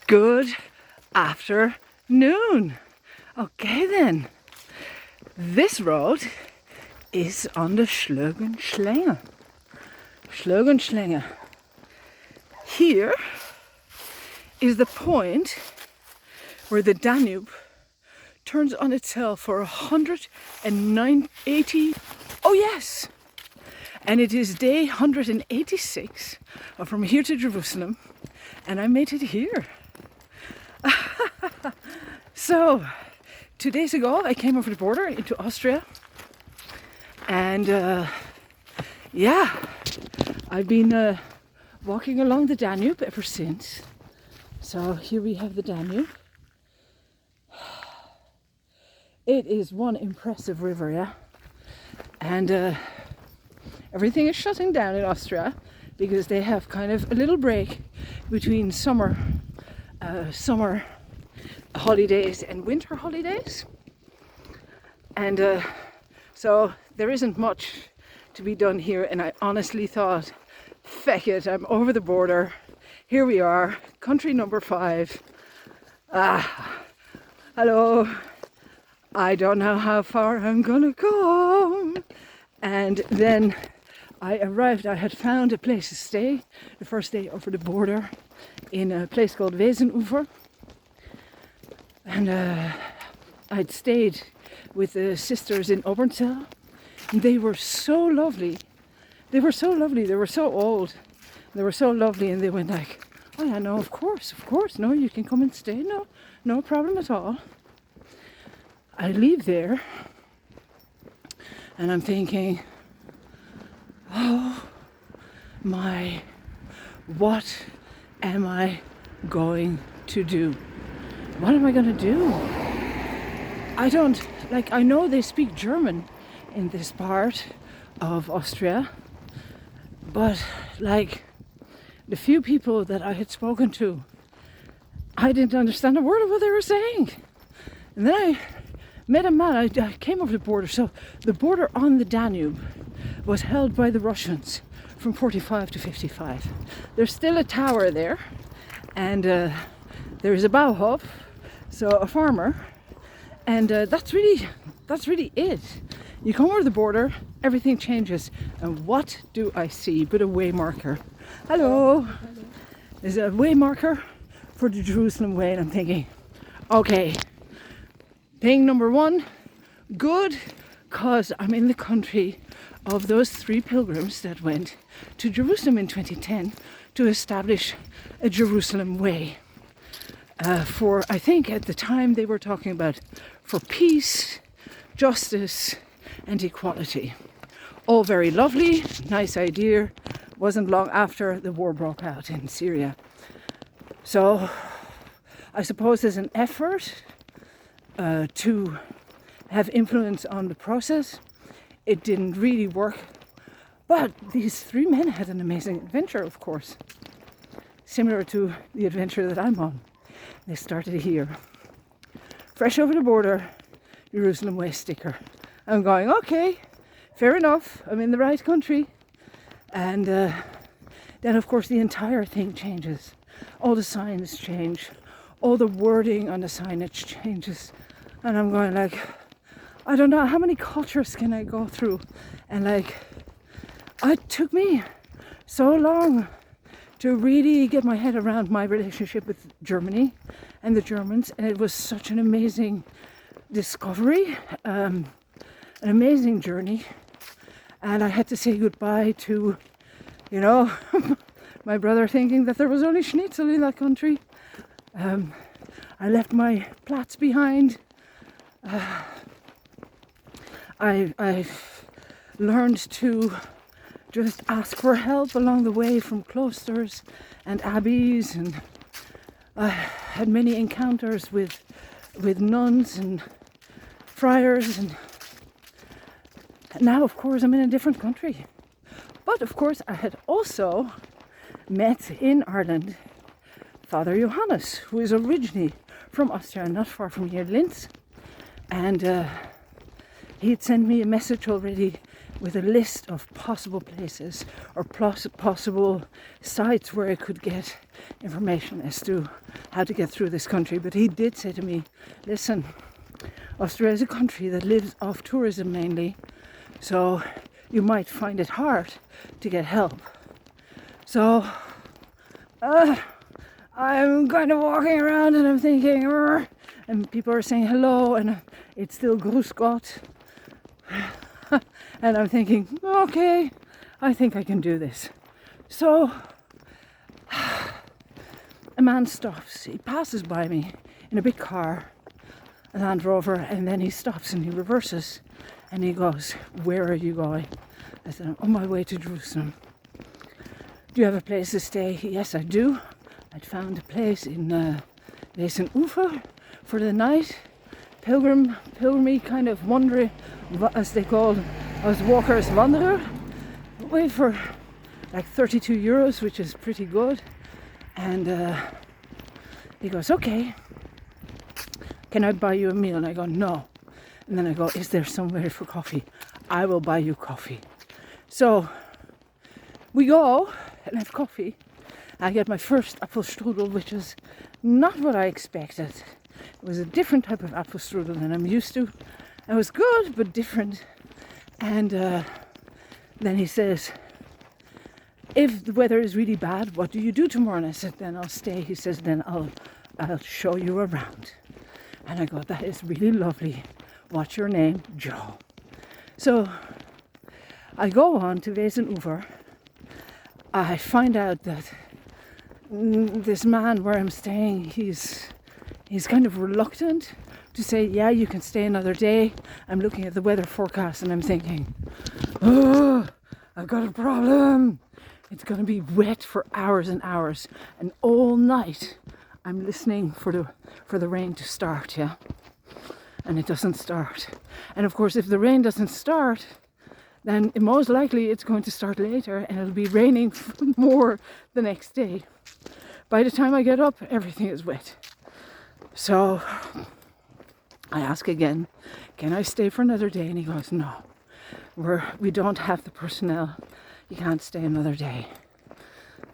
Good afternoon. Okay then, this road is on the Schlögener Sxhlinge. Schlögener Sxhlinge. Here is the point where the Danube turns on itself for 180. Oh yes! And it is day 186 from here to Jerusalem, and I made it here. So, 2 days ago I came over the border into Austria, and I've been walking along the Danube ever since. So here we have the Danube. It is one impressive river, yeah? And everything is shutting down in Austria because they have kind of a little break between summer holidays and winter holidays. And so there isn't much to be done here, and I honestly thought, feck it, I'm over the border. Here we are, country number 5. Hello. I don't know how far I'm gonna go. And then I arrived, I had found a place to stay the first day over the border in a place called Wesenufer. And I'd stayed with the sisters in Obernsell, and they were so lovely. They were so lovely, they were so old, they were so lovely, and they went like, oh yeah, no, of course, no, you can come and stay, no problem at all. I leave there, and I'm thinking, oh my, what am I going to do? What am I going to do? I know they speak German in this part of Austria, but like the few people that I had spoken to, I didn't understand a word of what they were saying. And then I met a man, I came over the border, so the border on the Danube was held by the Russians from 45 to 55. There's still a tower there, and there is a Bauhof, so a farmer, and that's really it. You come over the border, everything changes, and what do I see but a way marker? Hello. There's a way marker for the Jerusalem way, and I'm thinking, okay, thing number 1, good, cause I'm in the country of those 3 pilgrims that went to Jerusalem in 2010 to establish a Jerusalem way. For, I think at the time they were talking about for peace, justice and equality. All very lovely, nice idea. Wasn't long after the war broke out in Syria. So I suppose there's an effort to have influence on the process. It didn't really work, but these 3 men had an amazing adventure, of course, similar to the adventure that I'm on. They started here, fresh over the border, Jerusalem Way sticker. I'm going, okay, fair enough, I'm in the right country. And then of course the entire thing changes. All the signs change, all the wording on the signage changes. And I'm going like, I don't know, how many cultures can I go through? And like, it took me so long to really get my head around my relationship with Germany and the Germans, and it was such an amazing discovery, an amazing journey. And I had to say goodbye to, my brother thinking that there was only schnitzel in that country. I left my plats behind. I've learned to just ask for help along the way from cloisters and abbeys, and I had many encounters with nuns and friars, and now of course I'm in a different country. But of course I had also met in Ireland Father Johannes, who is originally from Austria, not far from here, Linz, and he had sent me a message already with a list of possible places or possible sites where I could get information as to how to get through this country. But he did say to me, listen, Austria is a country that lives off tourism mainly, so you might find it hard to get help. So I'm kind of walking around and I'm thinking, and people are saying hello, and it's still Grüß Gott. And I'm thinking, okay, I think I can do this. So a man stops, he passes by me in a big car, a Land Rover, and then he stops and he reverses and he goes, where are you going? I said, I'm on my way to Jerusalem. Do you have a place to stay? Yes, I do. I'd found a place in Wesenufer for the night. Pilgrimy kind of wandering, as they call us walkers, wanderer. Wait for like 32 euros, which is pretty good. And he goes, okay, can I buy you a meal? And I go, no. And then I go, is there somewhere for coffee? I will buy you coffee. So we go and have coffee. I get my first apfelstrudel, which is not what I expected. It was a different type of apfelstrudel than I'm used to. It was good, but different. And then he says, if the weather is really bad, what do you do tomorrow? And I said, then I'll stay. He says, then I'll show you around. And I go, that is really lovely. What's your name? Joe. So I go on to Wesenufer. I find out that this man where I'm staying, he's kind of reluctant to say, yeah, you can stay another day. I'm looking at the weather forecast and I'm thinking, oh, I've got a problem. It's going to be wet for hours and hours, and all night I'm listening for the rain to start, yeah? And it doesn't start. And of course, if the rain doesn't start, then most likely it's going to start later and it'll be raining more the next day. By the time I get up, everything is wet. So I ask again, can I stay for another day? And he goes, no, we don't have the personnel. You can't stay another day.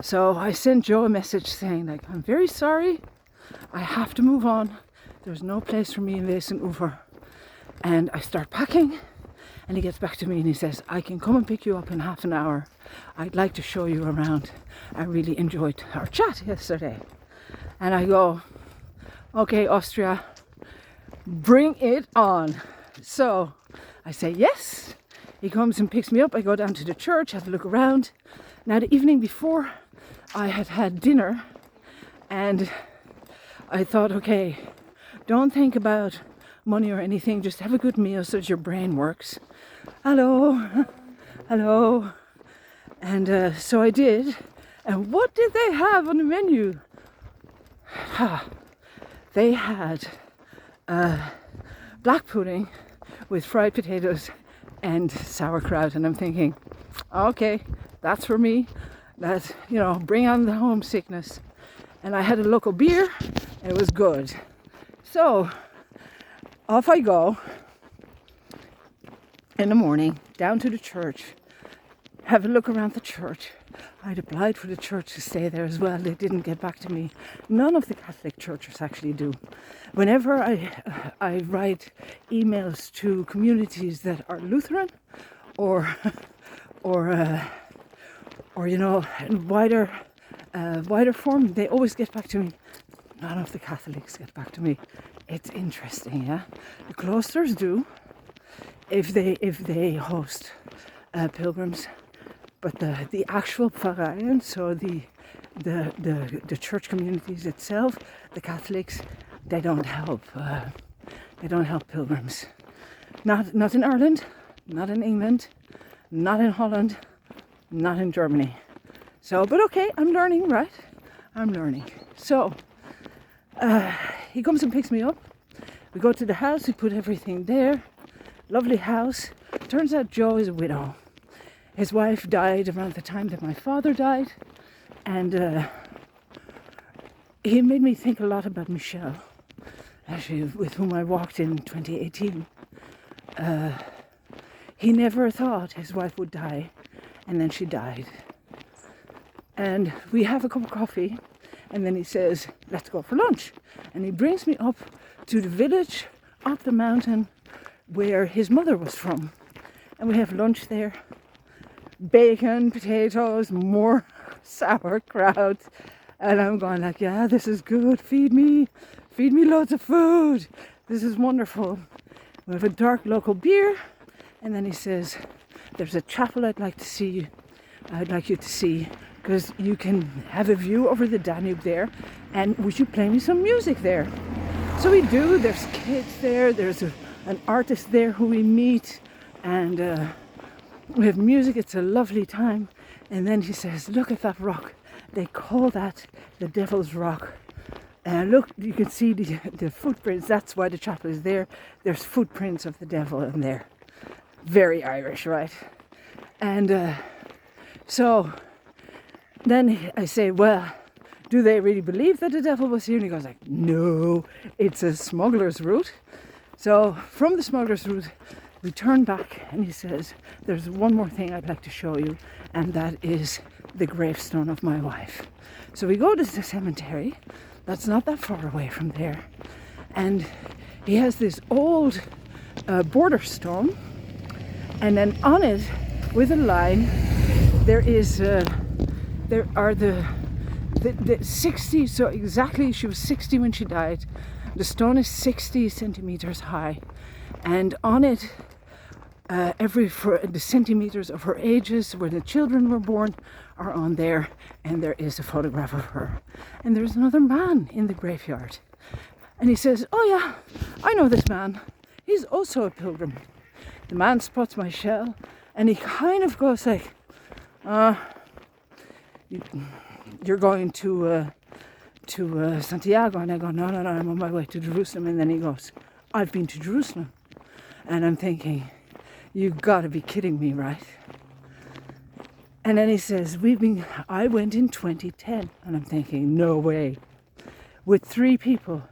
So I sent Joe a message saying, like, I'm very sorry. I have to move on. There's no place for me in Wesenufer. And I start packing. And he gets back to me and he says, I can come and pick you up in half an hour. I'd like to show you around. I really enjoyed our chat yesterday. And I go, okay, Austria, bring it on. So I say yes. He comes and picks me up. I go down to the church, have a look around. Now, the evening before, I had had dinner and I thought, okay, don't think about money or anything. Just have a good meal so that your brain works. Hello. Hello. And so I did. And what did they have on the menu? They had black pudding with fried potatoes and sauerkraut. And I'm thinking, okay, that's for me. That's, bring on the homesickness. And I had a local beer. And it was good. So off I go in the morning, down to the church, have a look around the church. I'd applied for the church to stay there as well. They didn't get back to me. None of the Catholic churches actually do. Whenever I write emails to communities that are Lutheran or in wider form, they always get back to me. None of the Catholics get back to me. It's interesting, yeah. The cloisters do, if they host pilgrims, but the actual Pfarreien, so the church communities itself, the Catholics, they don't help. They don't help pilgrims. Not in Ireland, not in England, not in Holland, not in Germany. So, but okay, I'm learning, right? I'm learning. So he comes and picks me up. We go to the house, we put everything there. Lovely house. Turns out Joe is a widow. His wife died around the time that my father died. And he made me think a lot about Michelle, actually, with whom I walked in 2018. he never thought his wife would die, and then she died. And we have a cup of coffee, and then he says, let's go for lunch. And he brings me up to the village up the mountain where his mother was from. And we have lunch there. Bacon, potatoes, more sauerkraut. And I'm going like, yeah, this is good. Feed me loads of food. This is wonderful. We have a dark local beer. And then he says, there's a chapel I'd like you to see, because you can have a view over the Danube there, and would you play me some music there? So we do. There's kids there, there's an artist there who we meet, and we have music. It's a lovely time. And then he says, look at that rock, they call that the Devil's Rock. Look, you can see the footprints. That's why the chapel is there. There's footprints of the devil in there. Very Irish, right? And so then I say, well, do they really believe that the devil was here? And he goes like, no, it's a smuggler's route. So from the smuggler's route, we turn back, and he says, there's one more thing I'd like to show you, and that is the gravestone of my wife. So we go to the cemetery that's not that far away from there, and he has this old border stone, and then on it, with a line, there are the 60, so exactly, she was 60 when she died. The stone is 60 centimeters high, and on it, for the centimeters of her ages, where the children were born, are on there, and there is a photograph of her. And there's another man in the graveyard, and he says, oh yeah, I know this man, he's also a pilgrim. The man spots my shell, and he kind of goes like, you're going to Santiago? And I go, no, I'm on my way to Jerusalem. And then he goes, I've been to Jerusalem. And I'm thinking, you've got to be kidding me, right? And then he says, I went in 2010. And I'm thinking, no way. With 3 people.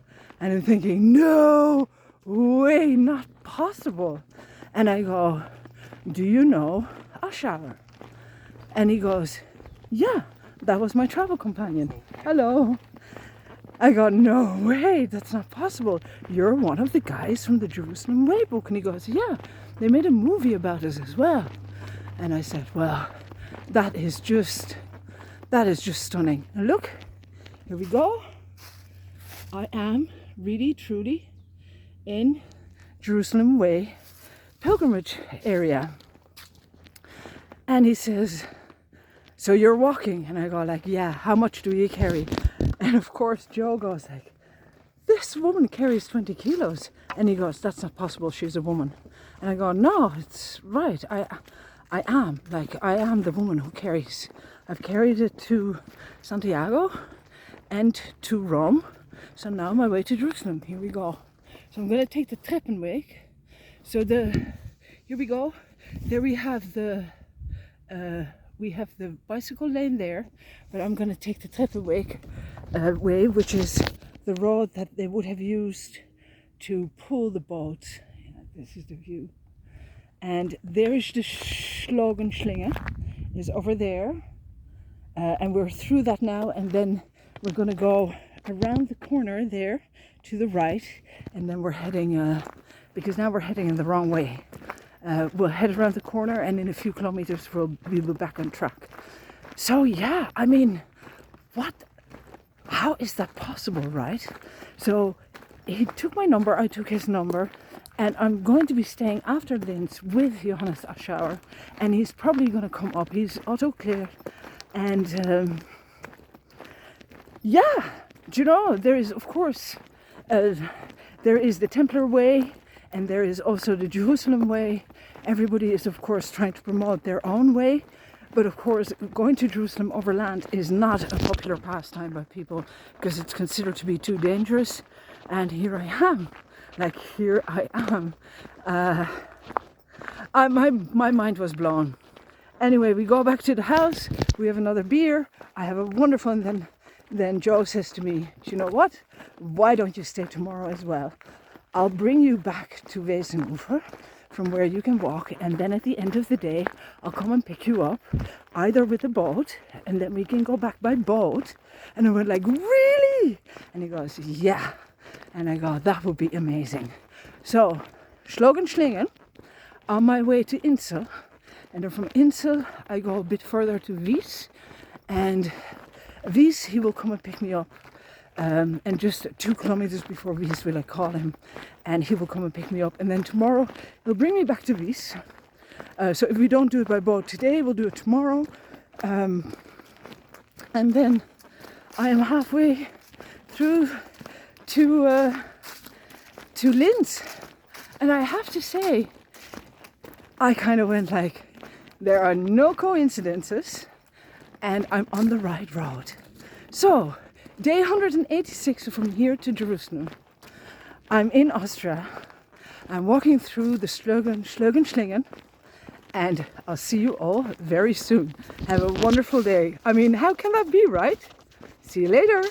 And I'm thinking, no way, not possible. And I go, do you know Ashour? And he goes, yeah, that was my travel companion. Hello. I go, no way, that's not possible. You're one of the guys from the Jerusalem Way book. And he goes, yeah, they made a movie about us as well. And I said, well, that is just stunning. And look, here we go. I am really, truly in Jerusalem Way pilgrimage area. And he says, so you're walking? And I go like, yeah, how much do you carry? And of course Joe goes like, this woman carries 20 kilos. And he goes, that's not possible, she's a woman. And I go, no, it's right, I am the woman who carries. I've carried it to Santiago and to Rome. So now my way to Jerusalem, here we go. So I'm going to take the Treppenweg. So here we go. There we have the bicycle lane there, but I'm going to take the Treppenweg way, which is the road that they would have used to pull the boats. Yeah, this is the view. And there is the Schlögener Sxhlinge, is over there, and we're through that now, and then we're going to go around the corner there to the right, and then we're heading because now we're heading in the wrong way. We'll head around the corner, and in a few kilometers we'll be back on track. So yeah, I mean, how is that possible, right? So he took my number, I took his number, and I'm going to be staying after Linz with Johannes Ashour, and he's probably going to come up. He's auto clear, and yeah, do you know, there is, of course, there is the Templar Way, and there is also the Jerusalem Way. Everybody is, of course, trying to promote their own way. But of course, going to Jerusalem overland is not a popular pastime by people because it's considered to be too dangerous. And here I am. My mind was blown. Anyway, we go back to the house. We have another beer. I have a wonderful, and then Joe says to me, you know what? Why don't you stay tomorrow as well? I'll bring you back to Wesenufer, from where you can walk, and then at the end of the day I'll come and pick you up, either with a boat, and then we can go back by boat. And I went like, really? And he goes, yeah. And I go, that would be amazing. So Schlögener Sxhlinge, on my way to Insel, and then from Insel I go a bit further to Wies, and Wies he will come and pick me up. And just 2 kilometers before Wies will I call him, and he will come and pick me up. And then tomorrow he'll bring me back to Wies. So if we don't do it by boat today, we'll do it tomorrow. And then I am halfway through to Linz. And I have to say, I kind of went like, there are no coincidences, and I'm on the right road. So, day 186 from here to Jerusalem. I'm in Austria. I'm walking through the Schlögener Sxhlinge, and I'll see you all very soon. Have a wonderful day. I mean, how can that be, right? See you later.